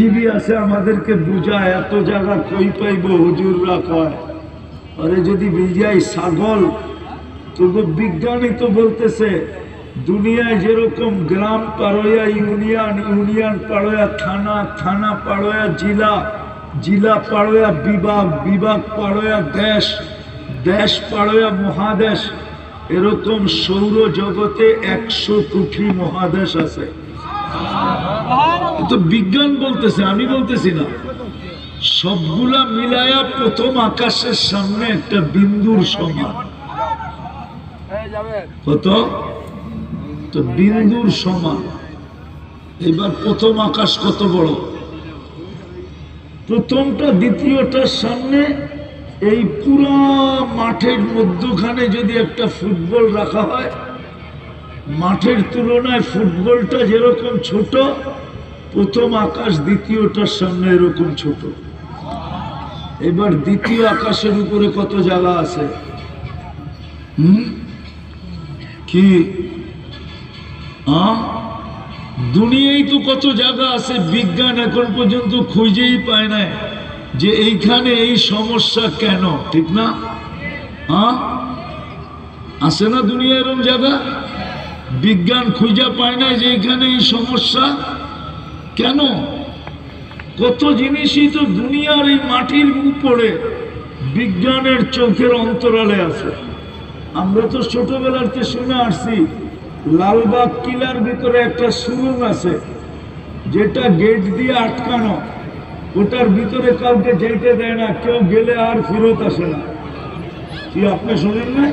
বুদ্ধিজীবী আছে আমাদেরকে বুঝায় এত জায়গা কই পাইব হুজুররা কয় আরে যদি বুঝাই ছাগল তবু বিজ্ঞানী তো বলতেছে দুনিয়ায় যেরকম গ্রাম পাড়োয়া ইউনিয়ন, ইউনিয়ন পাড়োয়া থানা, থানা পাড়োয়া জিলা, জিলা পাড়োয়া বিভাগ, বিভাগ পাড়োয়া দেশ, দেশ পাড়োয়া মহাদেশ, এরকম সৌরজগতে 100 কোটি মহাদেশ আছে। তো বিজ্ঞান বলতেছে, আমি বলতেছি না। সবগুলা মিলায়া প্রথম আকাশের সামনে একটা বিন্দুর সমান। কত? তো বিন্দুর সমান। এবার প্রথম আকাশ কত বড়? প্রথমটা দ্বিতীয়টার সামনে এই পুরা মাঠের মধ্যখানে যদি একটা ফুটবল রাখা হয়, মাঠের তুলনায় ফুটবলটা যেরকম ছোট, প্রথম আকাশ দ্বিতীয়টার সামনে এরকম ছোট। এবার দ্বিতীয় আকাশের উপরে কত জায়গা আছে? কি দুনিয়ায় তো কত জায়গা আছে, বিজ্ঞান এখন পর্যন্ত খুঁজেই পায় না যে এইখানে এই সমস্যা কেন, ঠিক না? আছে না দুনিয়া এরকম জায়গা? বিজ্ঞান খুঁজে পায় না যে এইখানে এই সমস্যা কেন। কত জিনিসই তো দুনিয়ার এই মাটির উপরে বিজ্ঞানের চোখের অন্তরালে আছে। আমরা তো ছোটবেলাতে শুনে আসছি লালবাগ কিলার ভিতরে একটা সুরুং আছে যেটা গেট দিয়ে আটকানো, ওটার ভিতরে কাউকে যেতে দেয় না, কেউ গেলে আর ফেরত আসে না। কি আপনি শুনেন না?